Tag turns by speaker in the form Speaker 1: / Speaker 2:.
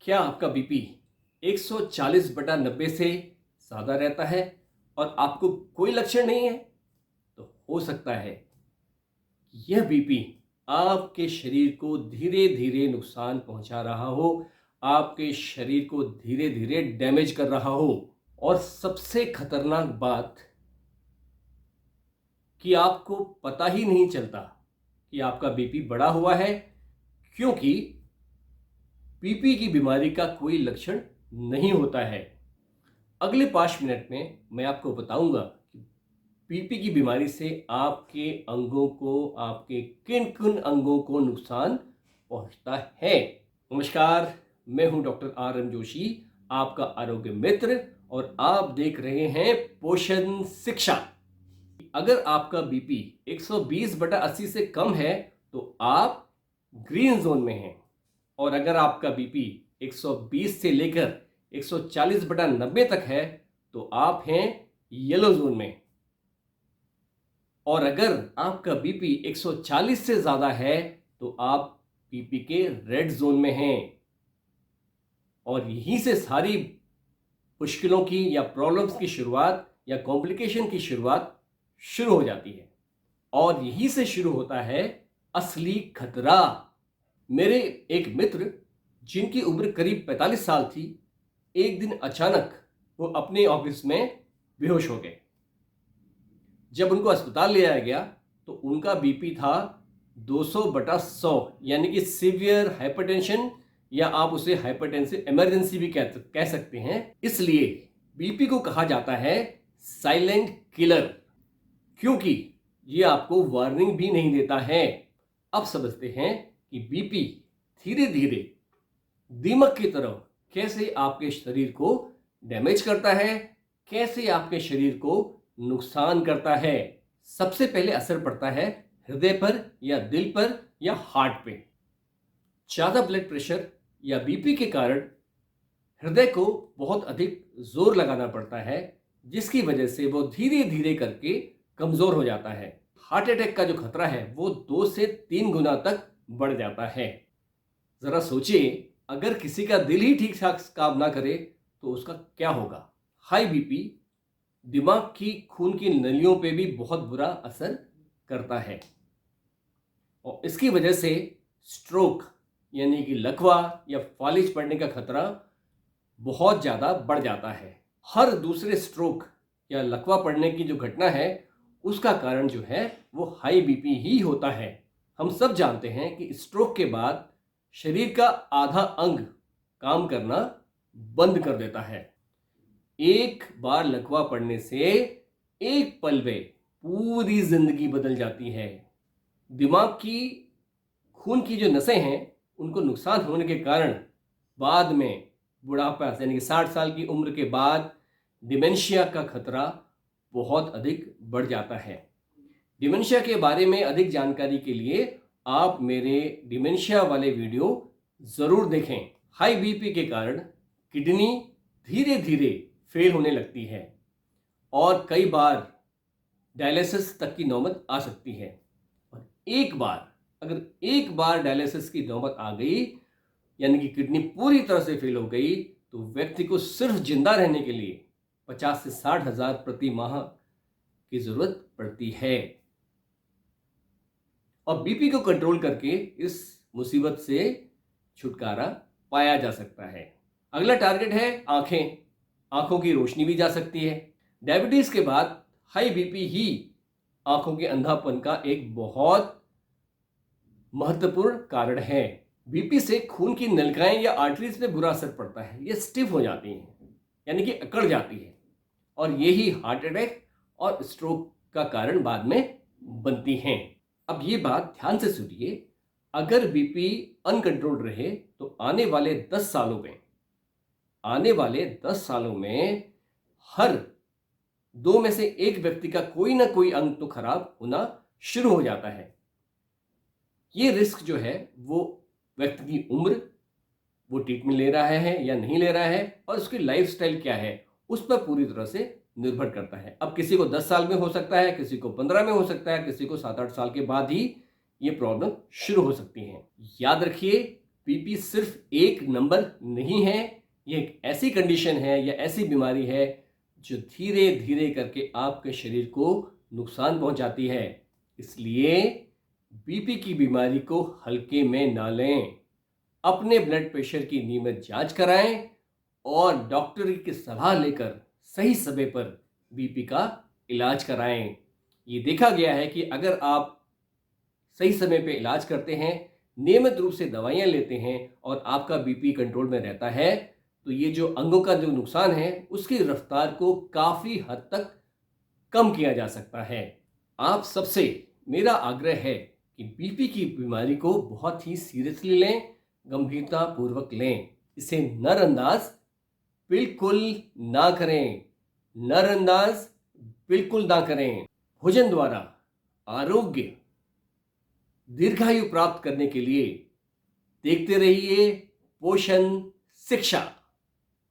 Speaker 1: क्या आपका बीपी 140/90 से ज़्यादा रहता है और आपको कोई लक्षण नहीं है? तो हो सकता है कि यह बीपी आपके शरीर को धीरे धीरे नुकसान पहुंचा रहा हो, आपके शरीर को धीरे धीरे डैमेज कर रहा हो। और सबसे खतरनाक बात कि आपको पता ही नहीं चलता कि आपका बीपी बढ़ा हुआ है, क्योंकि बीपी की बीमारी का कोई लक्षण नहीं होता है। अगले 5 मिनट में मैं आपको बताऊंगा कि बीपी की बीमारी से आपके अंगों को, आपके किन किन अंगों को नुकसान पहुंचता है। नमस्कार, मैं हूं डॉक्टर RM जोशी, आपका आरोग्य मित्र, और आप देख रहे हैं पोषण शिक्षा। अगर आपका बीपी 120/80 से कम है तो आप ग्रीन जोन में हैं, और अगर आपका बीपी 120 से लेकर 140/90 तक है तो आप हैं येलो जोन में। और अगर आपका बीपी 140 से ज़्यादा है तो आप बीपी के रेड जोन में हैं। और यहीं से सारी मुश्किलों की या प्रॉब्लम्स की शुरुआत या कॉम्प्लिकेशन की शुरुआत शुरू हो जाती है। और यहीं से शुरू होता है असली खतरा। मेरे एक मित्र, जिनकी उम्र करीब 45 साल थी, एक दिन अचानक वो अपने ऑफिस में बेहोश हो गए। जब उनको अस्पताल ले जाया गया तो उनका बीपी था 200/100, यानी कि सीवियर हाइपरटेंशन, या आप उसे हाइपरटेंसिव इमरजेंसी भी कह सकते हैं। इसलिए बीपी को कहा जाता है साइलेंट किलर, क्योंकि ये आपको वार्निंग भी नहीं देता है। अब समझते हैं कि बीपी धीरे धीरे दीमक की तरह कैसे आपके शरीर को डैमेज करता है, कैसे आपके शरीर को नुकसान करता है। सबसे पहले असर पड़ता है हृदय पर या दिल पर या हार्ट पे। ज़्यादा ब्लड प्रेशर या बीपी के कारण हृदय को बहुत अधिक जोर लगाना पड़ता है, जिसकी वजह से वो धीरे धीरे करके कमजोर हो जाता है। हार्ट अटैक का जो खतरा है वो 2 से 3 गुना तक बढ़ जाता है। जरा सोचिए, अगर किसी का दिल ही ठीक ठाक काम ना करे तो उसका क्या होगा। हाई बीपी दिमाग की खून की नलियों पे भी बहुत बुरा असर करता है, और इसकी वजह से स्ट्रोक यानी कि लकवा या फालिज पड़ने का खतरा बहुत ज़्यादा बढ़ जाता है। हर दूसरे स्ट्रोक या लकवा पड़ने की जो घटना है उसका कारण जो है वो हाई बीपी ही होता है। हम सब जानते हैं कि स्ट्रोक के बाद शरीर का आधा अंग काम करना बंद कर देता है। एक बार लकवा पड़ने से एक पल में पूरी जिंदगी बदल जाती है। दिमाग की खून की जो नसें हैं उनको नुकसान होने के कारण बाद में बुढ़ापा यानी कि 60 साल की उम्र के बाद डिमेंशिया का खतरा बहुत अधिक बढ़ जाता है। डिमेंशिया के बारे में अधिक जानकारी के लिए आप मेरे डिमेंशिया वाले वीडियो ज़रूर देखें। हाई बीपी के कारण किडनी धीरे धीरे फेल होने लगती है और कई बार डायलिसिस तक की नौबत आ सकती है। और अगर एक बार डायलिसिस की नौबत आ गई, यानी कि किडनी पूरी तरह से फेल हो गई, तो व्यक्ति को सिर्फ जिंदा रहने के लिए 50 से 60 हजार प्रति माह की जरूरत पड़ती है। और बीपी को कंट्रोल करके इस मुसीबत से छुटकारा पाया जा सकता है। अगला टारगेट है आंखें। आंखों की रोशनी भी जा सकती है। डायबिटीज के बाद हाई बीपी ही आंखों के अंधापन का एक बहुत महत्वपूर्ण कारण है। बीपी से खून की नलिकाएं या आर्टरीज पे बुरा असर पड़ता है। ये स्टिफ हो जाती हैं, यानी कि अकड़ जाती है, और यही हार्ट अटैक और स्ट्रोक का कारण बाद में बनती हैं। अब ये बात ध्यान से सुनिए, अगर बीपी अनकंट्रोल्ड रहे तो आने वाले 10 सालों में हर 2 में से 1 व्यक्ति का कोई ना कोई अंग तो खराब होना शुरू हो जाता है। ये रिस्क जो है वो व्यक्ति की उम्र, वो ट्रीटमेंट ले रहा है या नहीं ले रहा है, और उसकी लाइफस्टाइल क्या है, उस पर पूरी तरह से निर्भर करता है। अब किसी को 10 साल में हो सकता है, किसी को 15 में हो सकता है, किसी को 7-8 साल के बाद ही ये प्रॉब्लम शुरू हो सकती है। याद रखिए, बीपी सिर्फ एक नंबर नहीं है, ये एक ऐसी कंडीशन है या ऐसी बीमारी है जो धीरे धीरे करके आपके शरीर को नुकसान पहुंचाती है। इसलिए बीपी की बीमारी को हल्के में ना लें। अपने ब्लड प्रेशर की नियमित जांच कराएं और डॉक्टर की सलाह लेकर सही समय पर बीपी का इलाज कराएं। ये देखा गया है कि अगर आप सही समय पे इलाज करते हैं, नियमित रूप से दवाइयाँ लेते हैं और आपका बीपी कंट्रोल में रहता है, तो ये जो अंगों का जो नुकसान है उसकी रफ्तार को काफ़ी हद तक कम किया जा सकता है। आप सबसे मेरा आग्रह है कि बीपी की बीमारी को बहुत ही सीरियसली लें, गंभीरता पूर्वक लें। इसे नज़रअंदाज बिल्कुल ना करें, नज़रअंदाज बिल्कुल ना करें। भोजन द्वारा आरोग्य दीर्घायु प्राप्त करने के लिए देखते रहिए पोषण शिक्षा।